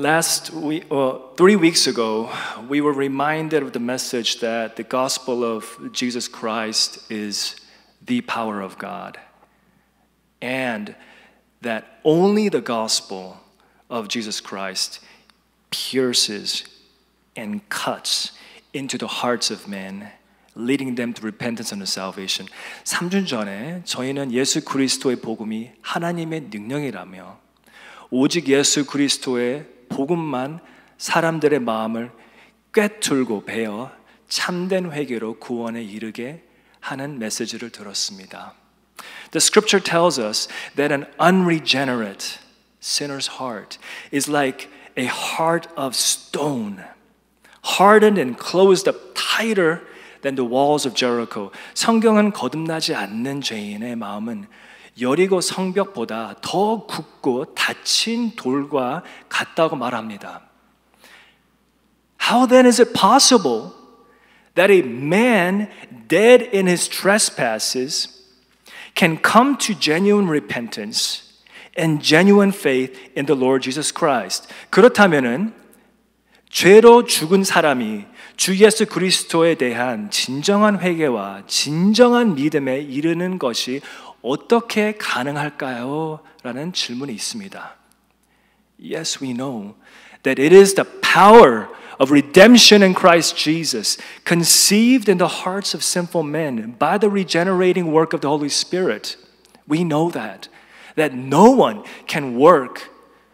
3 weeks ago, we were reminded of the message that the gospel of Jesus Christ is the power of God, and that only the gospel of Jesus Christ pierces and cuts into the hearts of men, leading them to repentance and salvation. 3주 전에 저희는 예수 그리스도의 복음이 하나님의 능력이라며 오직 예수 그리스도의 복음만 사람들의 마음을 꿰뚫고 베어 참된 회개로 구원에 이르게 하는 메시지를 들었습니다. The scripture tells us that an unregenerate sinner's heart is like a heart of stone, hardened and closed up tighter than the walls of Jericho. 성경은 거듭나지 않는 죄인의 마음은 여리고 성벽보다 더 굳고 닫힌 돌과 같다고 말합니다. How then is it possible that a man dead in his trespasses can come to genuine repentance and genuine faith in the Lord Jesus Christ? 그렇다면은 죄로 죽은 사람이 주 예수 그리스도에 대한 진정한 회개와 진정한 믿음에 이르는 것이 어떻게 가능할까요? 라는 질문이 있습니다. Yes, we know that it is the power of redemption in Christ Jesus, conceived in the hearts of sinful men by the regenerating work of the Holy Spirit. We know that no one can work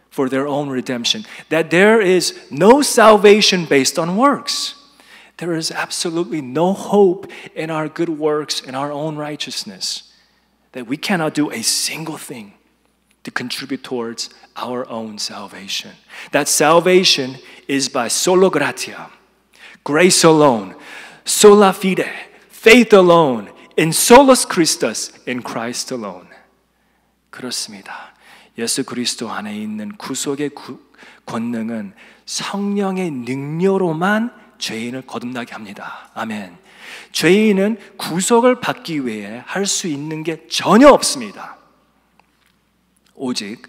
for their own redemption, that there is no salvation based on works. There is absolutely no hope in our good works, in our own righteousness, that we cannot do a single thing to contribute towards our own salvation. That salvation is by sola gratia, grace alone, sola fide, faith alone, in solus Christus, in Christ alone. 그렇습니다. 예수 그리스도 안에 있는 구속의 권능은 성령의 능력으로만 죄인을 거듭나게 합니다. 아멘. 죄인은 구속을 받기 위해 할 수 있는 게 전혀 없습니다. 오직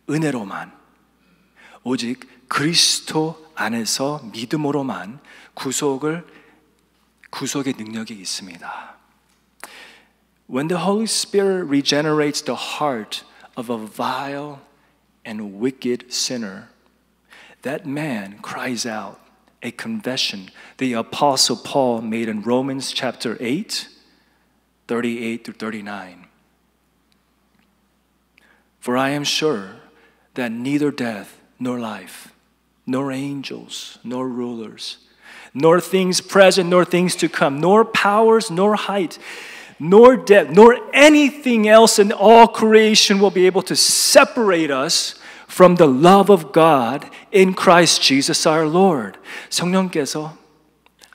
은혜로만, 오직 그리스도 안에서 믿음으로만 구속의 능력이 있습니다. When the Holy Spirit regenerates the heart of a vile and wicked sinner, that man cries out a confession the Apostle Paul made in Romans chapter 8, 38 through 39. For I am sure that neither death nor life, nor angels, nor rulers, nor things present, nor things to come, nor powers, nor height, nor depth, nor anything else in all creation will be able to separate us from the love of God in Christ Jesus our Lord. 성령께서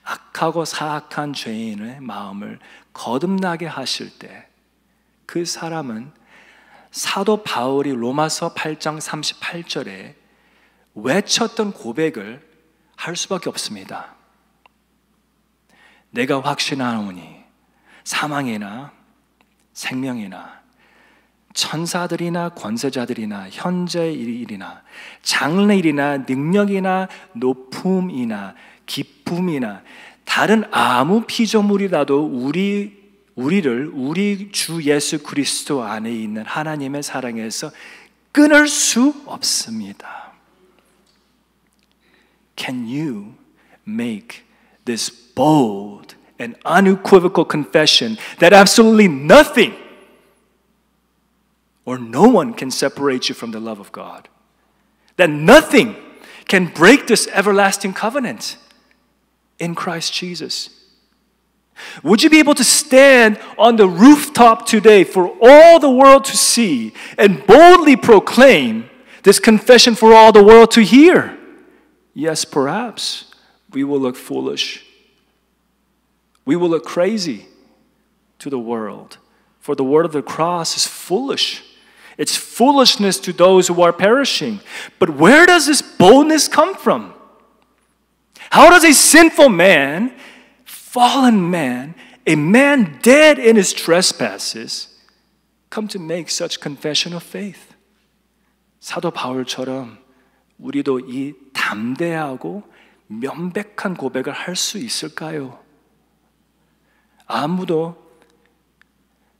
악하고 사악한 죄인의 마음을 거듭나게 하실 때 그 사람은 사도 바울이 로마서 8장 38절에 외쳤던 고백을 할 수밖에 없습니다. 내가 확신하노니 사망이나 생명이나 천사들이나 권세자들이나 현재 일이나 장래 일이나 능력이나 높음이나 기쁨이나 다른 아무 피조물이라도 우리를 우리 주 예수 그리스도 안에 있는 하나님의 사랑에서 끊을 수 없습니다. Can you make this bold and unequivocal confession that absolutely nothing or no one can separate you from the love of God? That nothing can break this everlasting covenant in Christ Jesus. Would you be able to stand on the rooftop today for all the world to see and boldly proclaim this confession for all the world to hear? Yes, perhaps we will look foolish. We will look crazy to the world, for the word of the cross is foolish. It's foolishness to those who are perishing. But where does this boldness come from? How does a sinful man, fallen man, a man dead in his trespasses, come to make such confession of faith? 사도 바울처럼 우리도 이 담대하고 명백한 고백을 할 수 있을까요? 아무도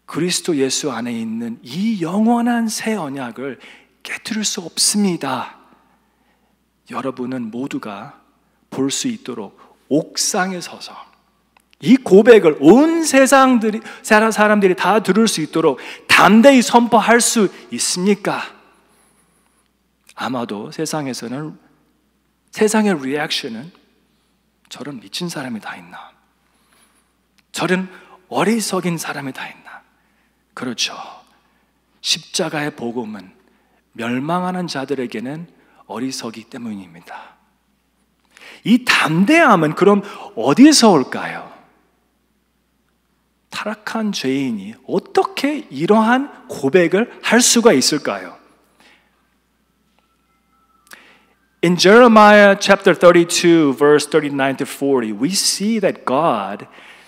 그리스도 예수 안에 있는 이 영원한 새 언약을 깨뜨릴 수 없습니다. 여러분은 모두가 볼 수 있도록 옥상에 서서 이 고백을 온 사람들이 다 들을 수 있도록 담대히 선포할 수 있습니까? 아마도 세상에서는 세상의 리액션은 저런 미친 사람이 다 있나? 저런 어리석인 사람이 다 있나? 그렇죠. 십자가의 복음은 멸망하는 자들에게는 어리석기 때문입니다. 이 담대함은 그럼 어디서 올까요? 타락한 죄인이 어떻게 이러한 고백을 할 수가 있을까요? In Jeremiah chapter 32, verse 39 to 40, we see that God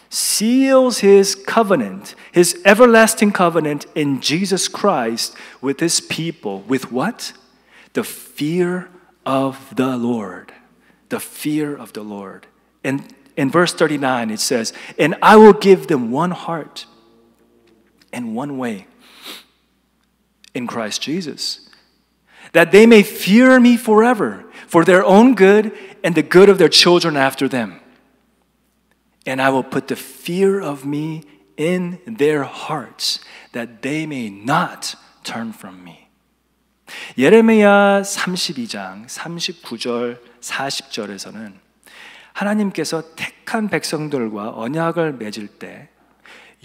seals His covenant, His everlasting covenant in Jesus Christ with His people. With what? The fear of the Lord. The fear of the Lord. And in verse 39 it says, "And I will give them one heart and one way in Christ Jesus, that they may fear me forever for their own good and the good of their children after them. And I will put the fear of me in their hearts, that they may not turn from me." 예레미야 32장 39절 40절에서는 하나님께서 택한 백성들과 언약을 맺을 때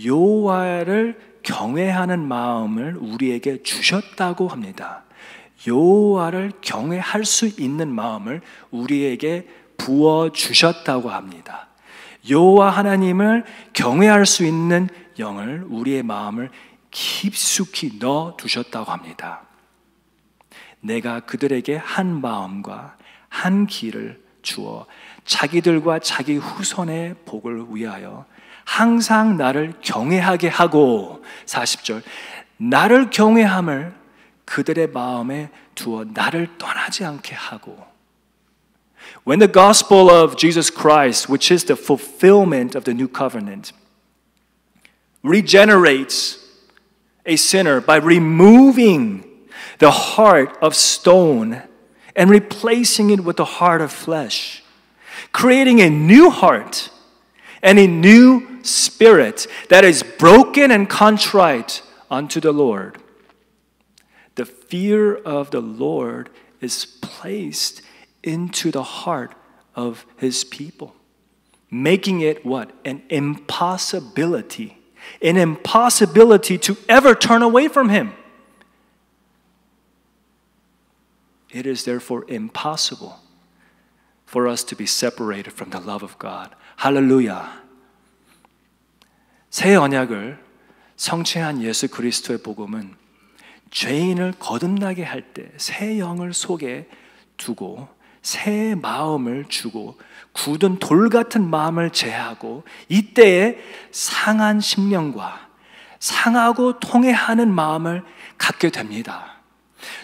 여호와를 경외하는 마음을 우리에게 주셨다고 합니다. 여호와를 경외할 수 있는 마음을 우리에게 부어 주셨다고 합니다. 여호와 하나님을 경외할 수 있는 영을 우리의 마음을 깊숙이 넣어 두셨다고 합니다. 내가 그들에게 한 마음과 한 길을 주어 자기들과 자기 후손의 복을 위하여 항상 나를 경외하게 하고, 40절, 나를 경외함을 그들의 마음에 두어 나를 떠나지 않게 하고. When the gospel of Jesus Christ, which is the fulfillment of the new covenant, regenerates a sinner by removing the heart of stone and replacing it with the heart of flesh, creating a new heart and a new spirit that is broken and contrite unto the Lord. The fear of the Lord is placed into the heart of His people, making it what? An impossibility. An impossibility to ever turn away from Him. It is therefore impossible for us to be separated from the love of God. Hallelujah. 새 언약을 성취한 예수 그리스도의 복음은 죄인을 거듭나게 할 때 새 영을 속에 두고 새 마음을 주고 굳은 돌 같은 마음을 제하고 이때에 상한 심령과 상하고 통회하는 마음을 갖게 됩니다.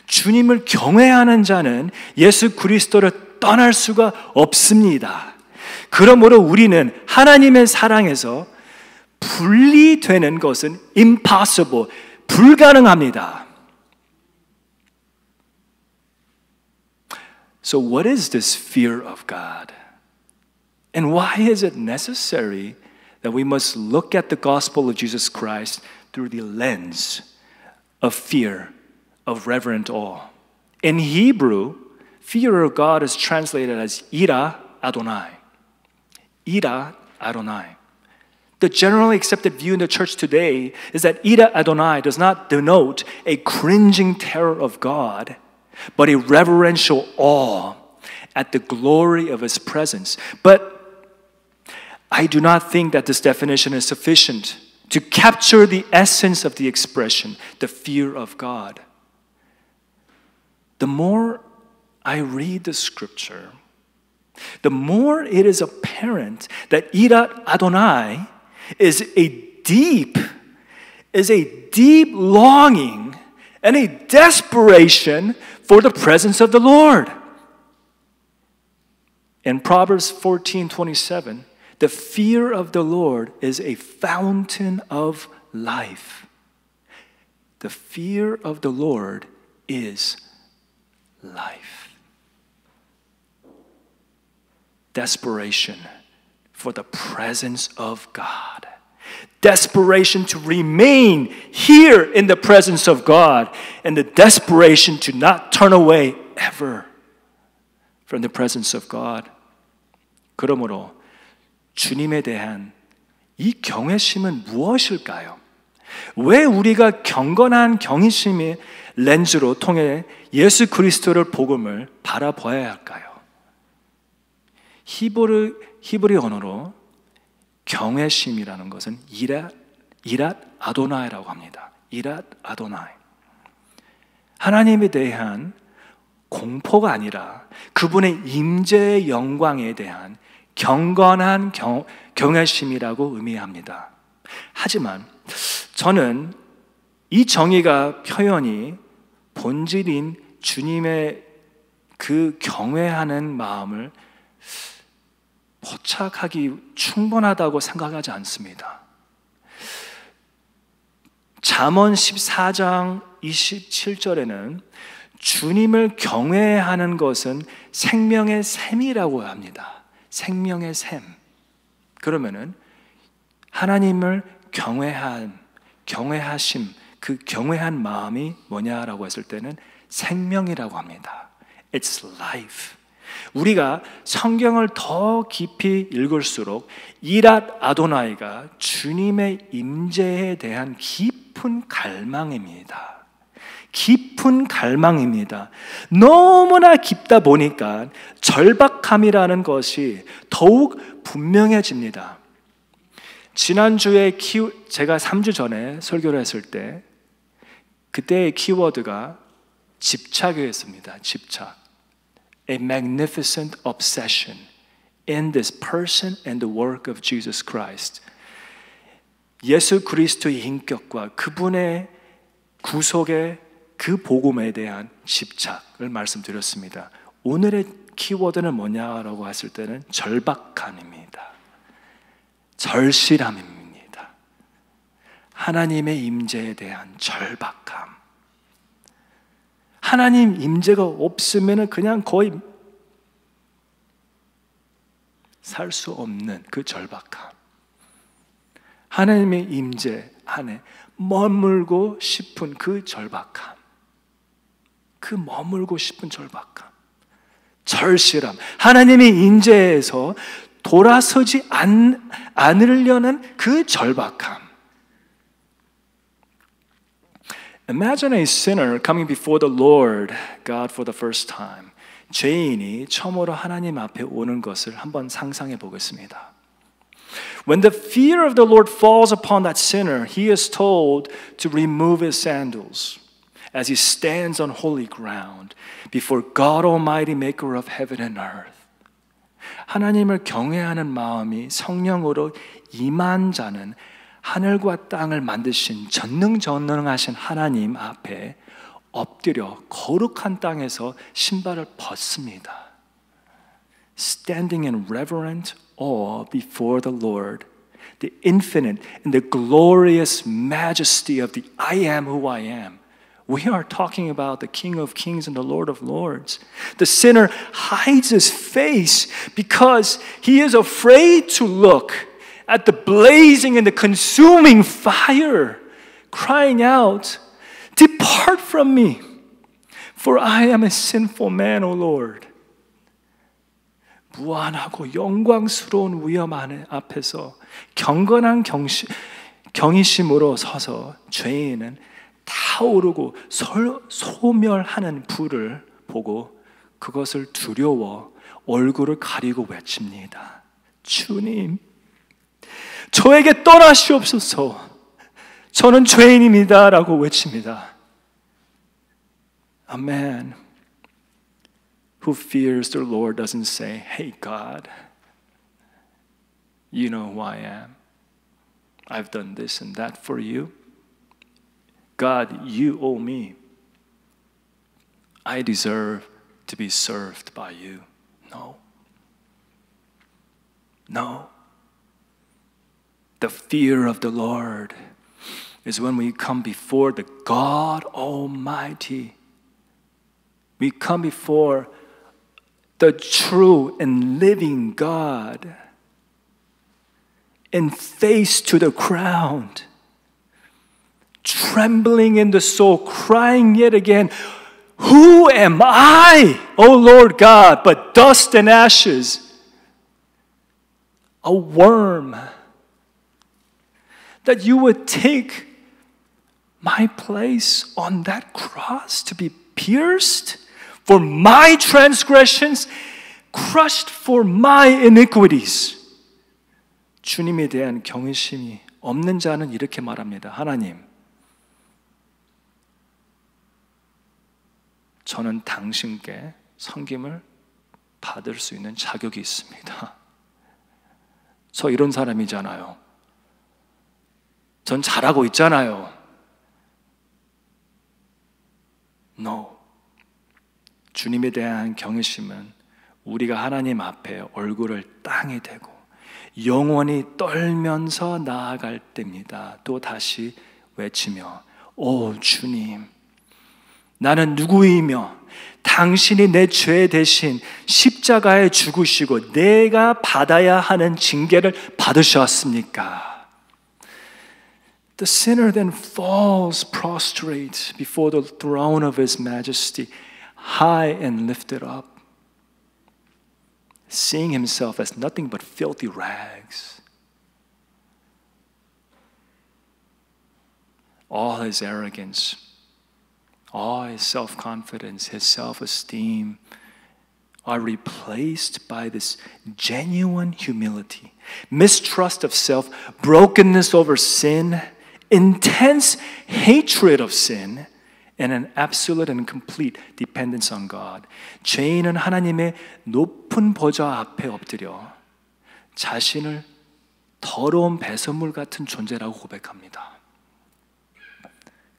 주님을 경외하는 자는 예수 그리스도를 떠날 수가 없습니다. 그러므로 우리는 하나님의 사랑에서 분리되는 것은 impossible, 불가능합니다. So what is this fear of God? And why is it necessary that we must look at the gospel of Jesus Christ through the lens of fear, of reverent awe? In Hebrew, fear of God is translated as ira Adonai. Ira Adonai. The generally accepted view in the church today is that ira Adonai does not denote a cringing terror of God, but a reverential awe at the glory of His presence. But I do not think that this definition is sufficient to capture the essence of the expression, the fear of God. The more I read the scripture, the more it is apparent that Ira Adonai is a deep longing and a desperation for the presence of the Lord. In Proverbs 14:27, the fear of the Lord is a fountain of life. The fear of the Lord is life. Desperation for the presence of God. Desperation to remain here in the presence of God, and the desperation to not turn away ever from the presence of God. 그러므로 주님에 대한 이 경외심은 무엇일까요? 왜 우리가 경건한 경외심의 렌즈로 통해 예수 그리스도를 복음을 바라봐야 할까요? 히브리 언어로 경외심이라는 것은 이랏 아도나이라고 합니다. 이랏 아도나이. 하나님에 대한 공포가 아니라 그분의 임재의 영광에 대한 경건한 경외심이라고 의미합니다. 하지만 저는 이 정의가 표현이 본질인 주님의 그 경외하는 마음을 포착하기 충분하다고 생각하지 않습니다. 잠언 14장 27절에는 주님을 경외하는 것은 생명의 샘이라고 합니다. 생명의 샘. 그러면은 하나님을 경외하심, 그 경외한 마음이 뭐냐라고 했을 때는 생명이라고 합니다. It's life. 우리가 성경을 더 깊이 읽을수록 이랏 아도나이가 주님의 임재에 대한 깊은 갈망입니다. 깊은 갈망입니다. 너무나 깊다 보니까 절박함이라는 것이 더욱 분명해집니다. 지난주에 제가 3주 전에 설교를 했을 때 그때의 키워드가 집착이었습니다. 집착. A magnificent obsession in this person and the work of Jesus Christ. 예수 그리스도의 인격과 그분의 구속의 그 복음에 대한 집착을 말씀드렸습니다. 오늘의 키워드는 뭐냐라고 했을 때는 절박함입니다. 절실함입니다. 하나님의 임재에 대한 절박함. 하나님 임재가 없으면 그냥 거의 살 수 없는 그 절박함. 하나님의 임재 안에 머물고 싶은 그 절박함. 그 머물고 싶은 절박함. 절실함. 하나님의 임재에서 돌아서지 않으려는 그 절박함. Imagine a sinner coming before the Lord God for the first time. 죄인이 처음으로 하나님 앞에 오는 것을 한번 상상해 보겠습니다. When the fear of the Lord falls upon that sinner, he is told to remove his sandals as he stands on holy ground before God Almighty, maker of heaven and earth. 하나님을 경외하는 마음이 성령으로 임한 자는 하늘과 땅을 만드신 전능하신 하나님 앞에 엎드려 거룩한 땅에서 신발을 벗습니다. Standing in reverent awe before the Lord, the infinite and the glorious majesty of the I am who I am. We are talking about the King of Kings and the Lord of Lords. The sinner hides his face because he is afraid to look at the blazing and the consuming fire, crying out, "Depart from me, for I am a sinful man, O Lord." 무한하고 영광스러운 위엄 앞에서 경건한 경이심으로 서서 죄인은 타오르고 소멸하는 불을 보고 그것을 두려워 얼굴을 가리고 외칩니다. 주님, 저에게 떠나시옵소서. 저는 죄인입니다. 라고 외칩니다. A man who fears the Lord doesn't say, "Hey God, you know who I am. I've done this and that for you. God, you owe me. I deserve to be served by you." No. No. The fear of the Lord is when we come before the God Almighty. We come before the true and living God and face to the ground, trembling in the soul, crying yet again, who am I, O Lord God, but dust and ashes, a worm, that you would take my place on that cross to be pierced for my transgressions, crushed for my iniquities. 주님에 대한 경외심이 없는 자는 이렇게 말합니다. 하나님, 저는 당신께 섬김을 받을 수 있는 자격이 있습니다. 저 이런 사람이잖아요. 전 잘하고 있잖아요. No. 주님에 대한 경외심은 우리가 하나님 앞에 얼굴을 땅에 대고 영원히 떨면서 나아갈 때입니다. 또 다시 외치며, 오 주님, 나는 누구이며 당신이 내 죄 대신 십자가에 죽으시고 내가 받아야 하는 징계를 받으셨습니까? The sinner then falls prostrate before the throne of His Majesty, high and lifted up, seeing himself as nothing but filthy rags. All his arrogance, all his self-confidence, his self-esteem are replaced by this genuine humility, mistrust of self, brokenness over sin, intense hatred of sin, and an absolute and complete dependence on God. 죄인은 하나님의 높은 보좌 앞에 엎드려 자신을 더러운 배설물 같은 존재라고 고백합니다.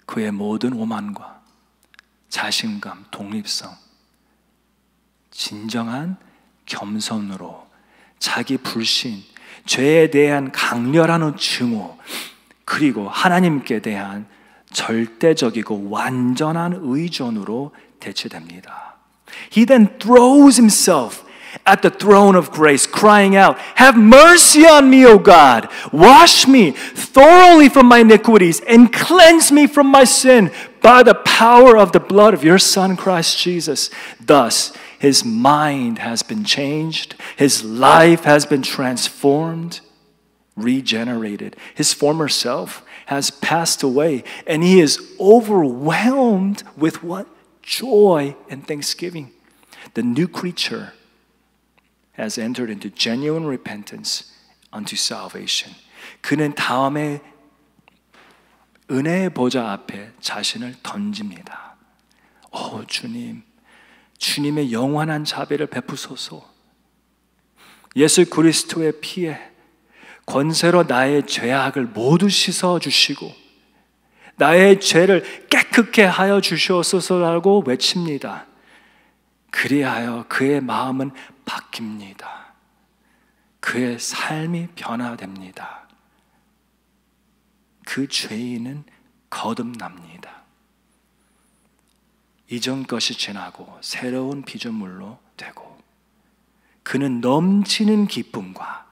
그의 모든 오만과 자신감, 독립성, 진정한 겸손으로 자기 불신, 죄에 대한 강렬한 증오, 그리고 하나님께 대한 절대적이고 완전한 의존으로 대체됩니다. He then throws himself at the throne of grace, crying out, "Have mercy on me, O God! Wash me thoroughly from my iniquities and cleanse me from my sin by the power of the blood of your Son, Christ Jesus." Thus, his mind has been changed, his life has been transformed, regenerated. His former self has passed away, and he is overwhelmed with what? Joy and thanksgiving. The new creature has entered into genuine repentance unto salvation. 그는 다음에 은혜의 보좌 앞에 자신을 던집니다. 오 주님, 주님의 영원한 자비를 베푸소서. 예수 그리스도의 피에 권세로 나의 죄악을 모두 씻어주시고 나의 죄를 깨끗게 하여 주시옵소서라고 외칩니다. 그리하여 그의 마음은 바뀝니다. 그의 삶이 변화됩니다. 그 죄인은 거듭납니다. 이전 것이 지나고 새로운 피조물로 되고 그는 넘치는 기쁨과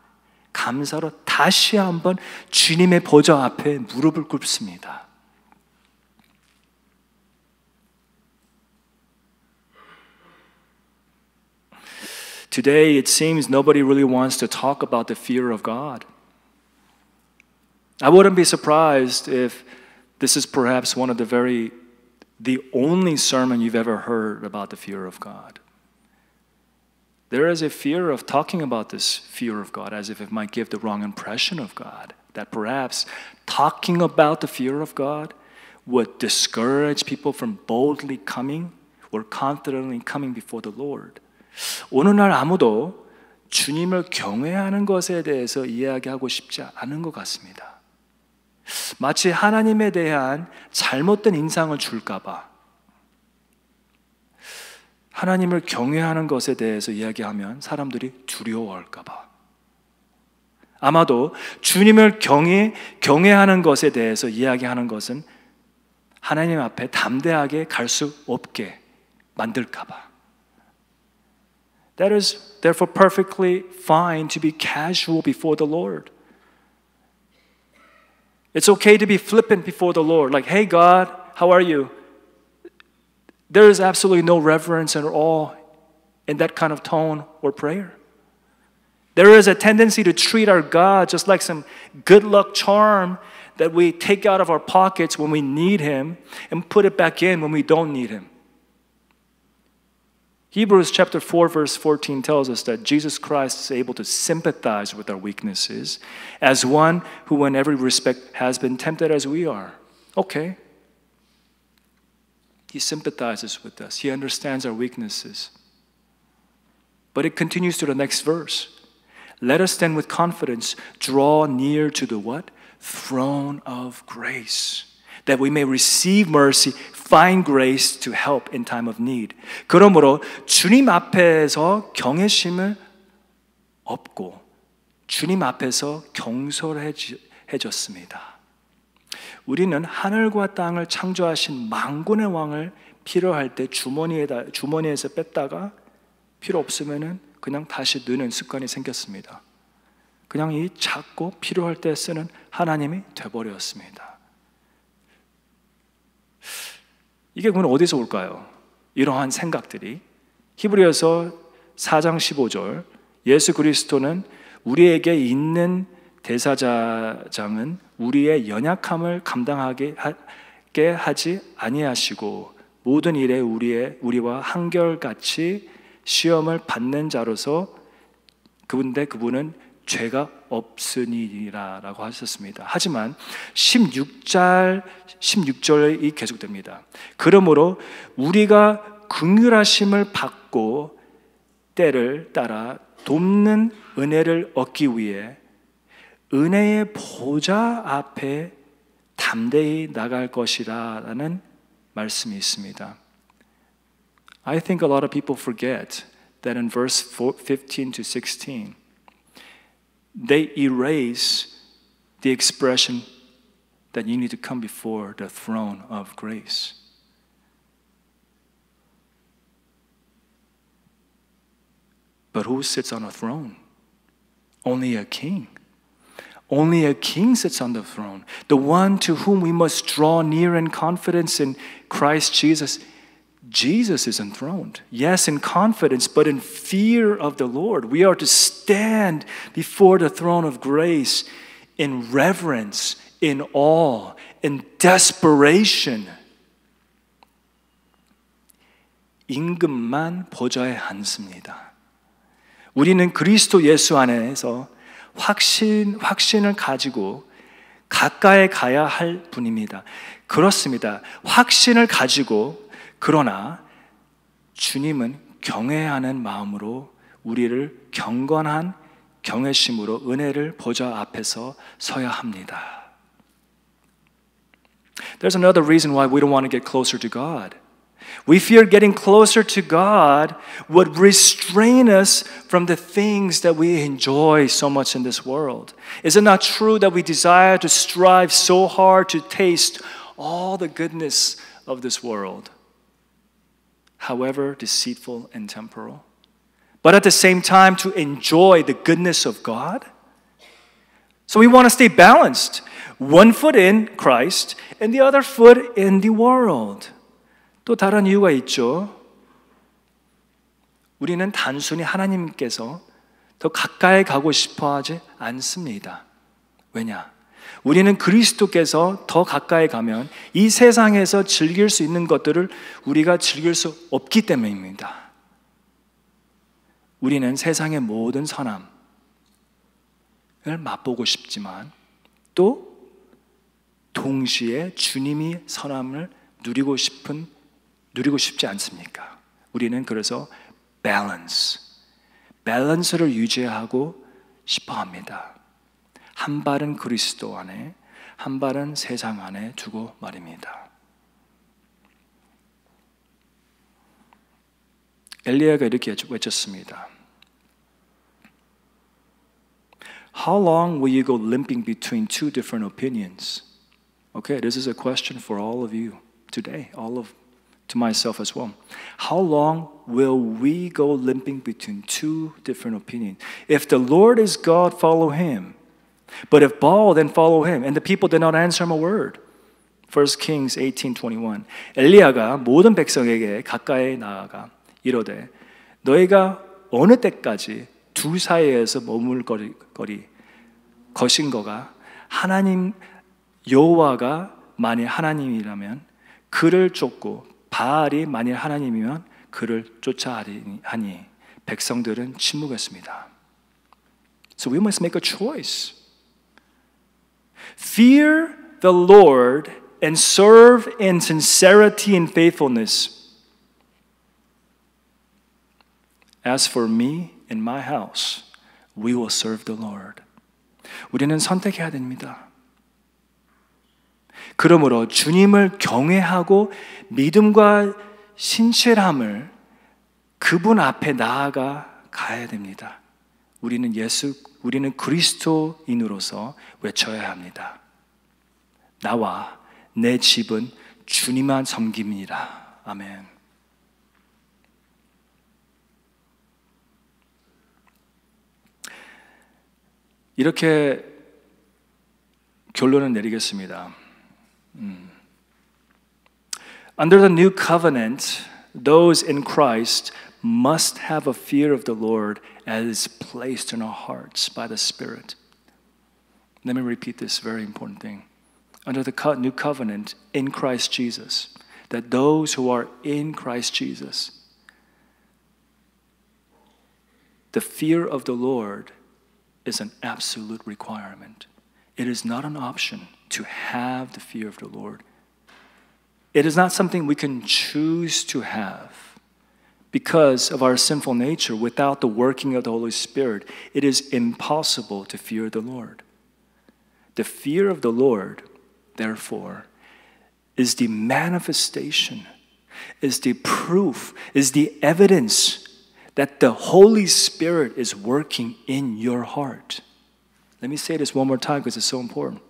감사로 다시 한번 주님의 보좌 앞에 무릎을 꿇습니다. Today, it seems nobody really wants to talk about the fear of God. I wouldn't be surprised if this is perhaps one of the only sermon you've ever heard about the fear of God. There is a fear of talking about this fear of God as if it might give the wrong impression of God. That perhaps talking about the fear of God would discourage people from boldly coming or confidently coming before the Lord. 오늘날 아무도 주님을 경외하는 것에 대해서 이야기하고 싶지 않은 것 같습니다. 마치 하나님에 대한 잘못된 인상을 줄까 봐 하나님을 경외하는 것에 대해서 이야기하면 사람들이 두려워할까 봐 아마도 주님을 경외하는 것에 대해서 이야기하는 것은 하나님 앞에 담대하게 갈 수 없게 만들까 봐. That is therefore perfectly fine to be casual before the Lord. It's okay to be flippant before the Lord. Like, hey God, how are you? There is absolutely no reverence at all in that kind of tone or prayer. There is a tendency to treat our God just like some good luck charm that we take out of our pockets when we need Him and put it back in when we don't need Him. Hebrews chapter 4 verse 14 tells us that Jesus Christ is able to sympathize with our weaknesses as one who in every respect has been tempted as we are. Okay. He sympathizes with us. He understands our weaknesses. But it continues to the next verse. Let us then with confidence draw near to the what? Throne of grace, that we may receive mercy, find grace to help in time of need. 그러므로 주님 앞에서 경외심을 얻고 주님 앞에서 경솔해졌습니다. 우리는 하늘과 땅을 창조하신 만군의 왕을 필요할 때 주머니에서 뺐다가 필요 없으면은 그냥 다시 넣는 습관이 생겼습니다. 그냥 이 작고 필요할 때 쓰는 하나님이 되어버렸습니다. 이게 그럼 어디서 올까요? 이러한 생각들이 히브리서 4장 15절 예수 그리스도는 우리에게 있는 대사장은 우리의 연약함을 감당하게 하지 아니하시고 모든 일에 우리와 한결같이 시험을 받는 자로서 그분은 죄가 없으니라라고 하셨습니다. 하지만 16절이 계속됩니다. 그러므로 우리가 긍휼하심을 받고 때를 따라 돕는 은혜를 얻기 위해 은혜의 보좌 앞에 담대히 나갈 것이라는 말씀이 있습니다. I think a lot of people forget that in verse 15 to 16 they erase the expression that you need to come before the throne of grace. But who sits on a throne? Only a king. Only a king sits on the throne. The one to whom we must draw near in confidence in Christ Jesus. Jesus is enthroned. Yes, in confidence, but in fear of the Lord. We are to stand before the throne of grace in reverence, in awe, in desperation. 임금만 보좌에 앉습니다. 우리는 그리스도 예수 안에서 확신을 가지고 가까이 가야 할 분입니다. 그렇습니다. 확신을 가지고 그러나 주님은 경외하는 마음으로 우리를 경건한 경외심으로 은혜를 보좌 앞에서 서야 합니다. There's another reason why we don't want to get closer to God. We fear getting closer to God would restrain us from the things that we enjoy so much in this world. Is it not true that we desire to strive so hard to taste all the goodness of this world, however deceitful and temporal, but at the same time to enjoy the goodness of God? So we want to stay balanced, one foot in Christ and the other foot in the world. 또 다른 이유가 있죠. 우리는 단순히 하나님께서 더 가까이 가고 싶어 하지 않습니다. 왜냐? 우리는 그리스도께서 더 가까이 가면 이 세상에서 즐길 수 있는 것들을 우리가 즐길 수 없기 때문입니다. 우리는 세상의 모든 선함을 맛보고 싶지만 또 동시에 주님이 선함을 누리고 싶지 않습니까? 우리는 그래서 밸런스를 유지하고 싶어 합니다. 한 발은 그리스도 안에, 한 발은 세상 안에 두고 말입니다. 엘리야가 이렇게 외쳤습니다. how long will you go limping between two different opinions? Okay, this is a question for all of you today, to myself as well. How long will we go limping between two different opinions? If the Lord is God, follow him. But if Baal, then follow him. And the people did not answer him a word. 1 Kings 18:21. 엘리야가 모든 백성에게 가까이 나아가 이르되 너희가 어느 때까지 둘 사이에서 머물거리 것인거가 하나님 여호와가 만일 하나님이라면 그를 쫓고 바알이 만일 하나님이면 그를 쫓아하니 백성들은 침묵했습니다. So we must make a choice. Fear the Lord and serve in sincerity and faithfulness. As for me and my house, we will serve the Lord. 우리는 선택해야 됩니다. 그러므로 주님을 경외하고 믿음과 신실함을 그분 앞에 나아가 가야 됩니다. 우리는 그리스도인으로서 외쳐야 합니다. 나와 내 집은 주님만 섬깁니다. 아멘. 이렇게 결론을 내리겠습니다. Under the new covenant, those in Christ must have a fear of the Lord as placed in our hearts by the Spirit. Let me repeat this very important thing. Under the new covenant in Christ Jesus, that those who are in Christ Jesus, the fear of the Lord is an absolute requirement. It is not an option to have the fear of the Lord. It is not something we can choose to have. Because of our sinful nature, without the working of the Holy Spirit, it is impossible to fear the Lord. The fear of the Lord, therefore, is the manifestation, is the proof, is the evidence that the Holy Spirit is working in your heart. Let me say this one more time because it's so important.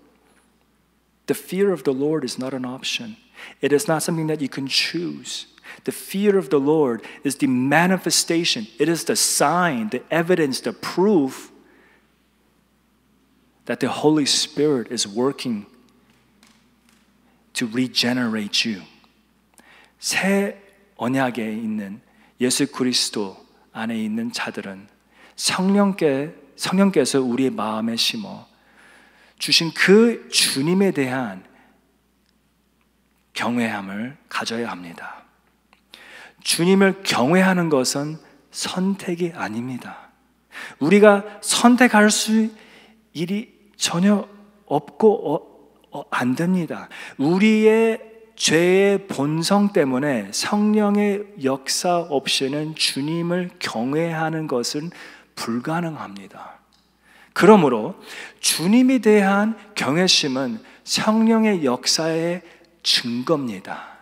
The fear of the Lord is not an option. It is not something that you can choose. The fear of the Lord is the manifestation. It is the sign, the evidence, the proof that the Holy Spirit is working to regenerate you. 새 언약에 있는 예수 그리스도 안에 있는 자들은 성령께서 우리의 마음에 심어 주신 그 주님에 대한 경외함을 가져야 합니다. 주님을 경외하는 것은 선택이 아닙니다. 우리가 선택할 수 일이 전혀 없고 안 됩니다. 우리의 죄의 본성 때문에 성령의 역사 없이는 주님을 경외하는 것은 불가능합니다. 그러므로 주님에 대한 경외심은 성령의 역사의 증거입니다.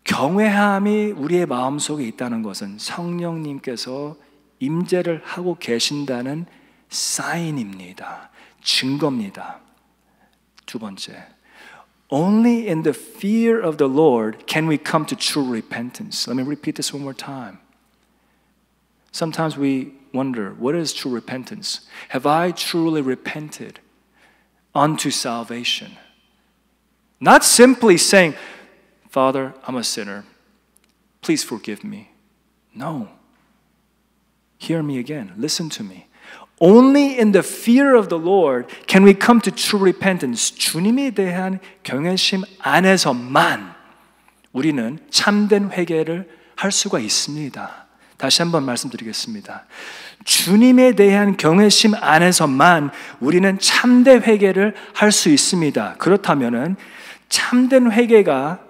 경외함이 우리의 마음속에 있다는 것은 성령님께서 임재를 하고 계신다는 사인입니다. 증거입니다. 두 번째, only in the fear of the Lord can we come to true repentance. Let me repeat this one more time. Sometimes we wonder, what is true repentance? Have I truly repented unto salvation? Not simply saying, Father, I'm a sinner. Please forgive me. No. Hear me again. Listen to me. Only in the fear of the Lord can we come to true repentance. 주님에 대한 경외심 안에서만 우리는 참된 회개를 할 수가 있습니다. 다시 한번 말씀드리겠습니다. 주님에 대한 경외심 안에서만 우리는 참된 회개를 할 수 있습니다. 그렇다면은 참된 회개가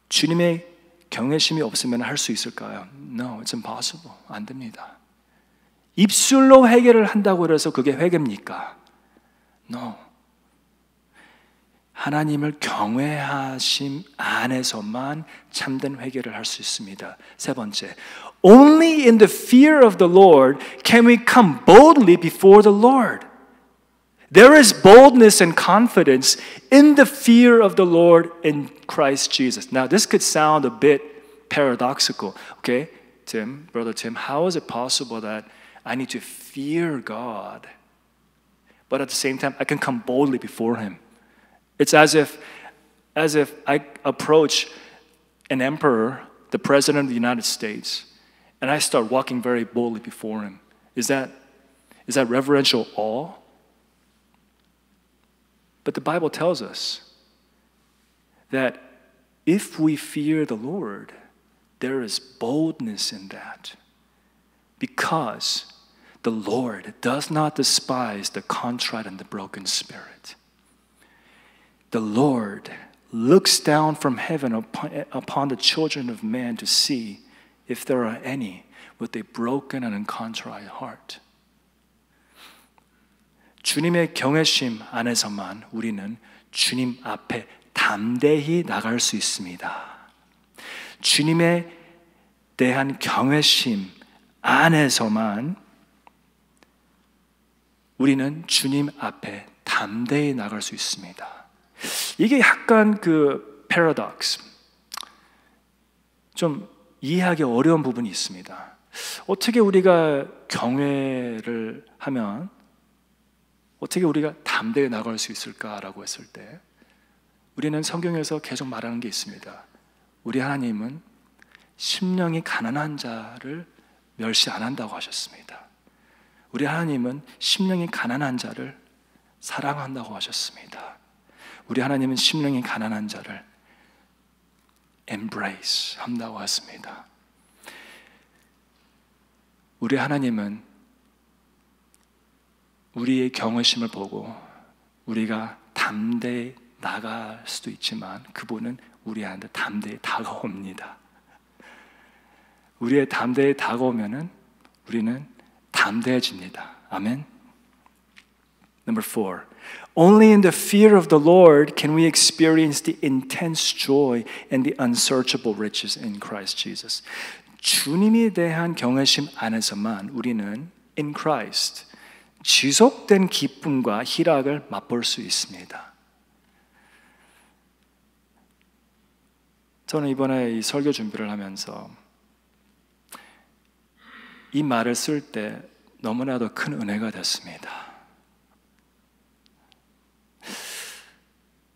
주님의 경외심이 없으면 할 수 있을까요? No, it's impossible. 안 됩니다. 입술로 회개를 한다고 해서 그게 회개입니까? No. 하나님을 경외하심 안에서만 참된 회개를 할 수 있습니다. 세 번째, only in the fear of the Lord can we come boldly before the Lord. There is boldness and confidence in the fear of the Lord in Christ Jesus. Now, this could sound a bit paradoxical. Okay, Tim, Brother Tim, how is it possible that I need to fear God, but at the same time, I can come boldly before Him? It's as if I approach an emperor, the president of the United States, and I start walking very boldly before him. Is that reverential awe? But the Bible tells us that if we fear the Lord, there is boldness in that, because the Lord does not despise the contrite and the broken spirit. The Lord looks down from heaven upon the children of man to see if there are any with a broken and contrite heart. 주님의 경외심 안에서만 우리는 주님 앞에 담대히 나갈 수 있습니다. 주님에 대한 경외심 안에서만 우리는 주님 앞에 담대히 나갈 수 있습니다. 이게 약간 그 패러독스, 좀 이해하기 어려운 부분이 있습니다. 어떻게 우리가 경외를 하면 어떻게 우리가 담대히 나갈 수 있을까라고 했을 때 우리는 성경에서 계속 말하는 게 있습니다. 우리 하나님은 심령이 가난한 자를 멸시 안 한다고 하셨습니다. 우리 하나님은 심령이 가난한 자를 사랑한다고 하셨습니다. 우리 하나님은 심령이 가난한 자를 embrace 한다고 했습니다. 우리 하나님은 우리의 경외심을 보고 우리가 담대히 나갈 수도 있지만 그분은 우리한테 담대히 다가옵니다. 우리의 담대히 다가오면은 우리는 담대해집니다. 아멘. Number 4. Only in the fear of the Lord can we experience the intense joy and the unsearchable riches in Christ Jesus. 주님에 대한 경외심 안에서만 우리는 in Christ 지속된 기쁨과 희락을 맛볼 수 있습니다. 저는 이번에 이 설교 준비를 하면서 이 말을 쓸 때 너무나도 큰 은혜가 됐습니다.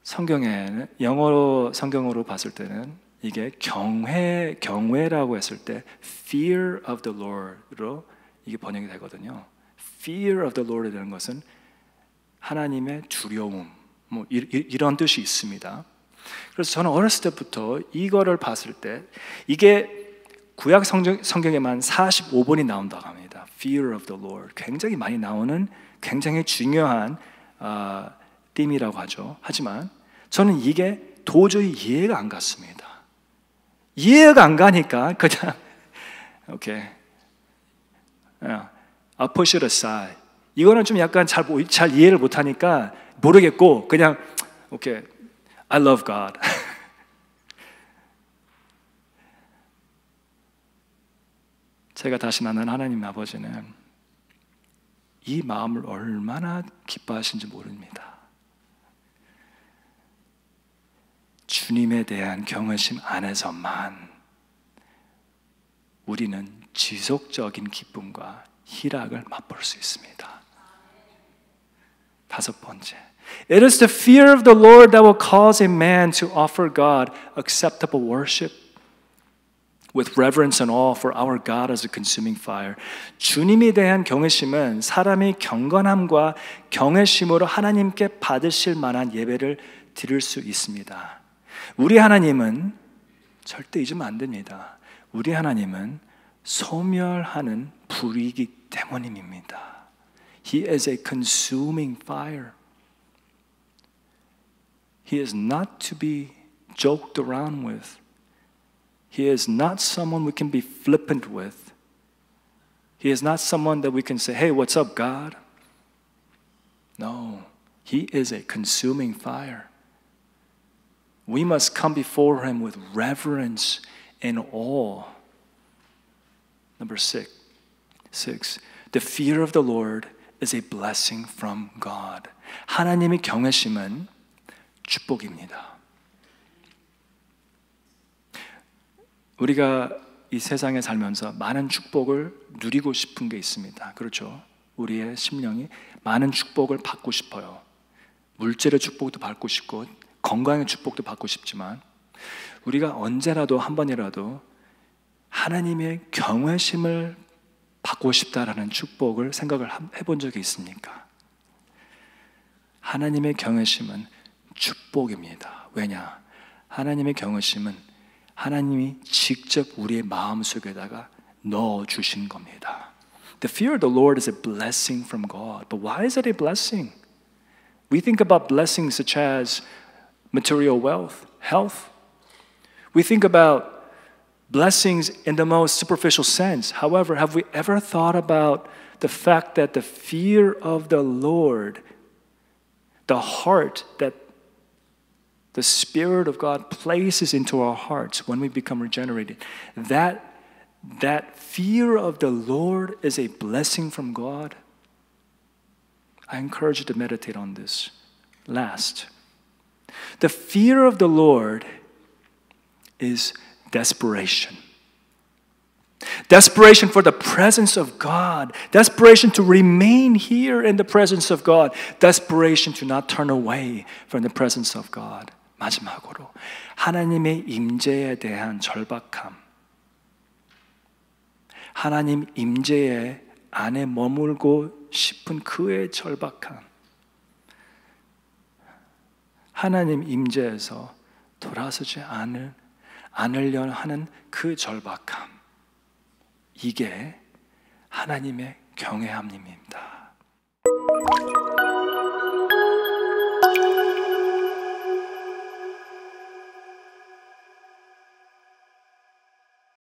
성경에는 영어로 성경으로 봤을 때는 이게 경외라고 했을 때 fear of the Lord로 이게 번역이 되거든요. Fear of the Lord이라는 것은 하나님의 두려움, 뭐 이런 뜻이 있습니다. 그래서 저는 어렸을 때부터 이거를 봤을 때 이게 구약 성경에만 45번이 나온다고 합니다. Fear of the Lord. 굉장히 많이 나오는 굉장히 중요한 띠이라고 하죠. 하지만 저는 이게 도저히 이해가 안 갔습니다. 이해가 안 가니까 그냥 오케이, I'll push it aside. 이거는 좀 약간 잘 이해를 못하니까 모르겠고 그냥 오케이, I love God. 제가 다시 만난 하나님 아버지는 이 마음을 얼마나 기뻐하신지 모릅니다. 주님에 대한 경외심 안에서만 우리는 지속적인 기쁨과 희락을 맛볼 수 있습니다. 다섯 번째, It is the fear of the Lord that will cause a man to offer God acceptable worship with reverence and awe for our God as a consuming fire. 주님에 대한 경외심은 사람이 경건함과 경외심으로 하나님께 받으실 만한 예배를 드릴 수 있습니다. 우리 하나님은 절대 잊으면 안 됩니다. 우리 하나님은 소멸하는 불이기 때문입니다. He is a consuming fire. He is not to be joked around with. He is not someone we can be flippant with. He is not someone that we can say, hey, what's up, God? No, He is a consuming fire. We must come before Him with reverence and awe. Number six, the fear of the Lord is a blessing from God. 하나님의 경외심은 축복입니다. 우리가 이 세상에 살면서 많은 축복을 누리고 싶은 게 있습니다. 그렇죠? 우리의 심령이 많은 축복을 받고 싶어요. 물질의 축복도 받고 싶고 건강의 축복도 받고 싶지만 우리가 언제라도 한 번이라도 하나님의 경외심을 받고 싶다라는 축복을 생각을 해본 적이 있습니까? 하나님의 경외심은 축복입니다. 왜냐? 하나님의 경외심은 하나님이 직접 우리의 마음속에다가 넣어주신 겁니다. The fear of the Lord is a blessing from God. But why is it a blessing? We think about blessings such as material wealth, health. We think about blessings in the most superficial sense. However, have we ever thought about the fact that the fear of the Lord, the heart that the Spirit of God places into our hearts when we become regenerated, that fear of the Lord is a blessing from God? I encourage you to meditate on this. Last, the fear of the Lord is desperation. Desperation for the presence of God. Desperation to remain here in the presence of God. Desperation to not turn away from the presence of God. 마지막으로 하나님의 임재에 대한 절박함. 하나님 임재 안에 머물고 싶은 그의 절박함. 하나님 임재에서 돌아서지 않으려 하는 그 절박함. 이게 하나님의 경외함입니다.